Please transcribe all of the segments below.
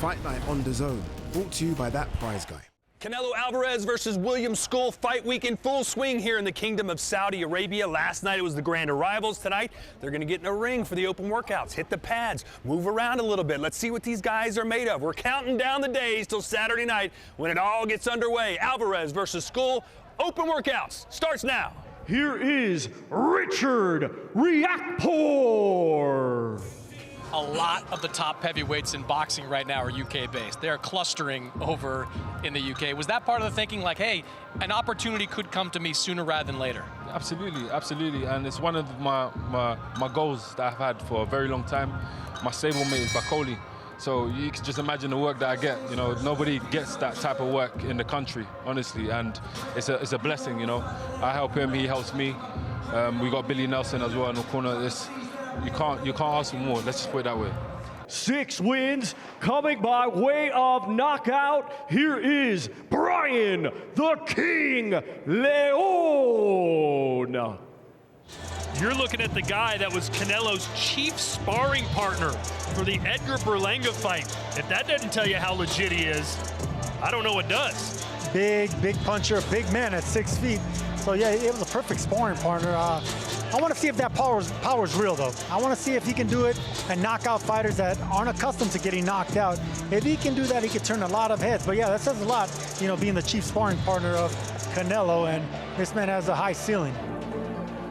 Fight Night on DAZN, brought to you by that prize guy. Canelo Alvarez versus William Scull fight week in full swing here in the Kingdom of Saudi Arabia. Last night it was the grand arrivals. Tonight they're going to get in a ring for the open workouts, hit the pads, move around a little bit. Let's see what these guys are made of. We're counting down the days till Saturday night when it all gets underway. Alvarez versus Scull, open workouts starts now. Here is Richard Riakporhe. A lot of the top heavyweights in boxing right now are UK-based. They're clustering over in the UK. Was that part of the thinking, like, hey, an opportunity could come to me sooner rather than later? Absolutely, absolutely. And it's one of my goals that I've had for a very long time. My stablemate is Bakoli. So you can just imagine the work that I get. You know, nobody gets that type of work in the country, honestly. And it's a blessing, you know. I help him, he helps me. We got Billy Nelson as well in the corner. You can't ask for more. Let's just put it that way. 6 wins coming by way of knockout. Here is Brian the King Leon. You're looking at the guy that was Canelo's chief sparring partner for the Edgar Berlanga fight. If that doesn't tell you how legit he is, I don't know what does. Big puncher, big man at 6 feet. So yeah, it was a perfect sparring partner. I want to see if that power's real though. I want to see if he can do it and knock out fighters that aren't accustomed to getting knocked out. If he can do that, he could turn a lot of heads. But yeah, that says a lot, you know, being the chief sparring partner of Canelo, and this man has a high ceiling.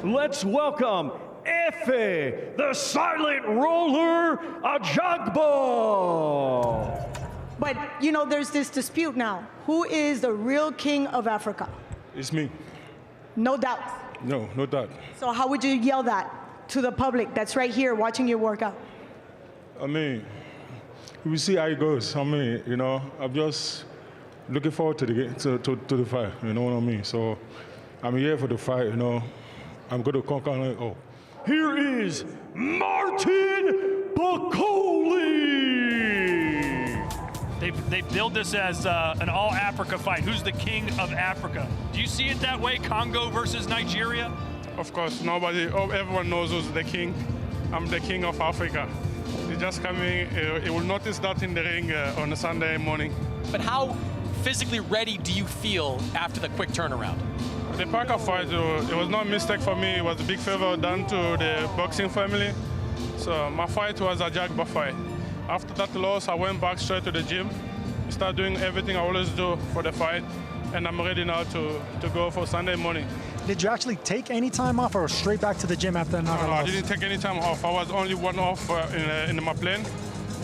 Let's welcome Efe, the silent roller, Ajagbo. But, you know, there's this dispute now. Who is the real king of Africa? It's me. No doubt. No doubt. So how would you yell that to the public that's right here watching you work out? I mean, we see how it goes. I mean, you know, I'm just looking forward to the fight, you know what I mean? So I'm here for the fight, you know. I'm going to conquer it all. Here is Martin Bakoli. They billed this as an all-Africa fight. Who's the king of Africa? Do you see it that way, Congo versus Nigeria? Of course, everyone knows who's the king. I'm the king of Africa. He's just coming, you will notice that in the ring on a Sunday morning. But how physically ready do you feel after the quick turnaround? The Parker fight, it was not a mistake for me. It was a big favor done to the boxing family. So my fight was a Jagba fight. After that loss, I went back straight to the gym. Started doing everything I always do for the fight. And I'm ready now to go for Sunday morning. Did you actually take any time off or straight back to the gym after the knockout? No, I didn't take any time off. I was only one off in my plane,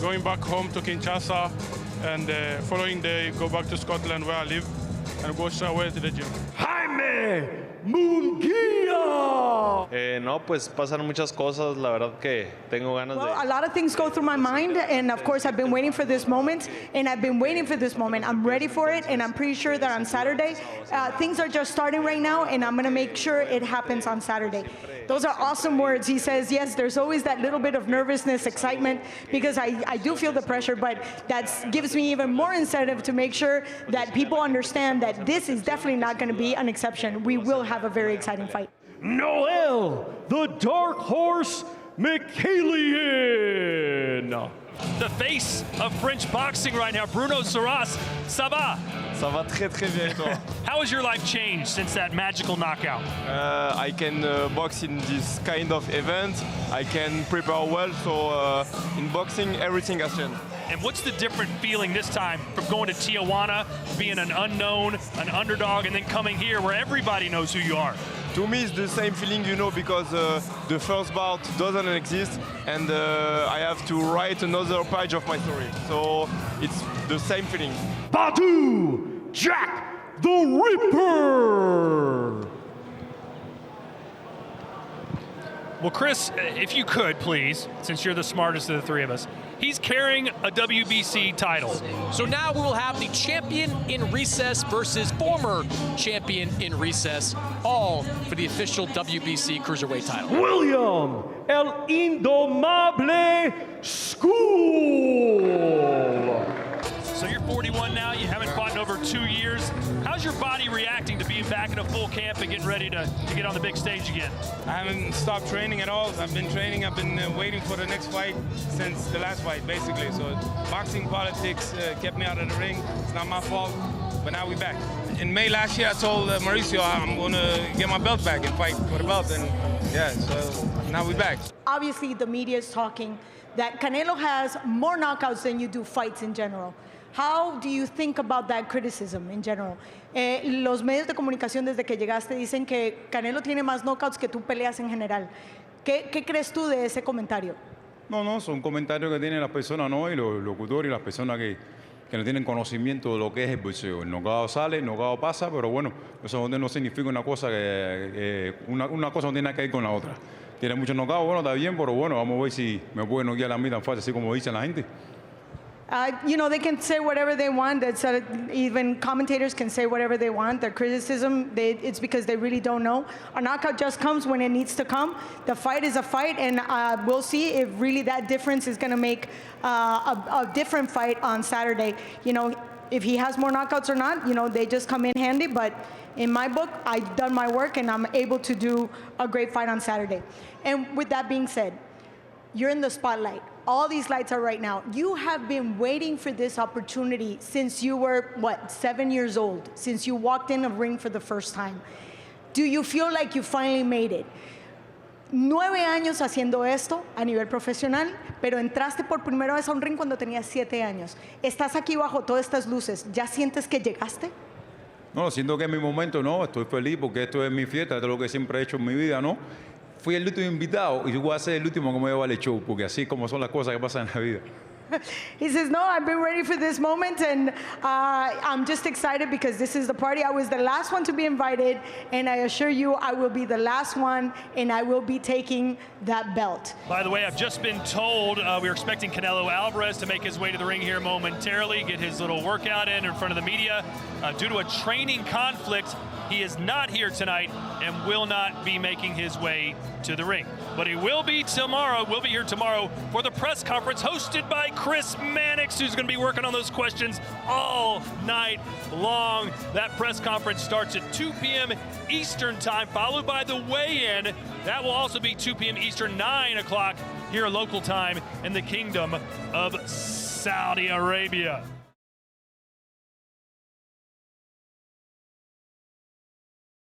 going back home to Kinshasa, and the following day go back to Scotland where I live and go straight away to the gym. Jaime Munguia. No, pues pasan muchas cosas, la verdad que tengo ganas de... Well, a lot of things go through my mind, and of course I've been waiting for this moment, I'm ready for it, and I'm pretty sure that on Saturday, things are just starting right now, and I'm gonna make sure it happens on Saturday. Those are awesome words. He says, yes, there's always that little bit of nervousness, excitement, because I do feel the pressure, but that gives me even more incentive to make sure that people understand that this is definitely not gonna be an exception. We will have a very exciting fight. Noel, the Dark Horse Mikhailian. The face of French boxing right now, Bruno Saras. Ça va? Ça va très très bien, toi. How has your life changed since that magical knockout? I can box in this kind of event. I can prepare well, so in boxing, everything has changed. And what's the different feeling this time from going to Tijuana, being an unknown, an underdog, and then coming here where everybody knows who you are? To me, it's the same feeling, you know, because the first bout doesn't exist, and I have to write another page of my story. So it's the same feeling. Badu Jack the Ripper. Well, Chris, if you could, please, since you're the smartest of the three of us, he's carrying a WBC title. So now we will have the champion in recess versus former champion in recess, all for the official WBC cruiserweight title. William El Indomable Scull. So you're 41 now, you haven't fought in over over 2 years. How's your body reacting to being back in a full camp and getting ready to get on the big stage again? I haven't stopped training at all. I've been training. I've been waiting for the next fight since the last fight, basically. So boxing politics kept me out of the ring. It's not my fault, but now we're back. In May last year, I told Mauricio I'm going to get my belt back and fight for the belt. And yeah, so now we're back. Obviously, the media is talking that Canelo has more knockouts than you do fights in general. How do you think about that criticism in general? Los medios de comunicación desde que llegaste dicen que Canelo tiene más knockouts que tú peleas en general. ¿Qué crees tú de ese comentario? No, son comentarios que tienen las personas, ¿no? Y los locutores y las personas que no tienen conocimiento de lo que es el boxeo. El knockout sale, el knockout pasa, pero bueno, eso no significa una cosa una cosa no tiene que ver con la otra. Tiene muchos knockouts, bueno, está bien, pero bueno, vamos a ver si me puede knockear a mí tan fácil, así como dicen la gente. You know, they can say whatever they want. Even commentators can say whatever they want. Their criticism, it's because they really don't know. A knockout just comes when it needs to come. The fight is a fight, and we'll see if really that difference is going to make a different fight on Saturday. You know, if he has more knockouts or not, you know, they just come in handy. But in my book, I've done my work, and I'm able to do a great fight on Saturday. And with that being said, you're in the spotlight. All these lights are right now. You have been waiting for this opportunity since you were, 7 years old, since you walked in a ring for the first time. Do you feel like you finally made it? 9 años haciendo esto a nivel profesional, pero entraste por primera vez a un ring cuando tenías 7 años. Estás aquí bajo todas estas luces. ¿Ya sientes que llegaste? No, siento que es mi momento, no. Estoy feliz porque esto es mi fiesta, esto es lo que siempre he hecho en mi vida, ¿no? Fui el último invitado y yo voy a ser el último que me lleva al show, porque así como son las cosas que pasan en la vida. He says, no, I've been ready for this moment, and I'm just excited because this is the party. I was the last one to be invited, and I assure you I will be the last one, and I will be taking that belt. By the way, I've just been told we're expecting Canelo Alvarez to make his way to the ring here momentarily, get his little workout in front of the media. Due to a training conflict, he is not here tonight and will not be making his way to the ring. But he will be tomorrow. We'll be here tomorrow for the press conference hosted by Chris Mannix, who's going to be working on those questions all night long. That press conference starts at 2 p.m. Eastern time, followed by the weigh-in. That will also be 2 p.m. Eastern, 9 o'clock here local time in the Kingdom of Saudi Arabia.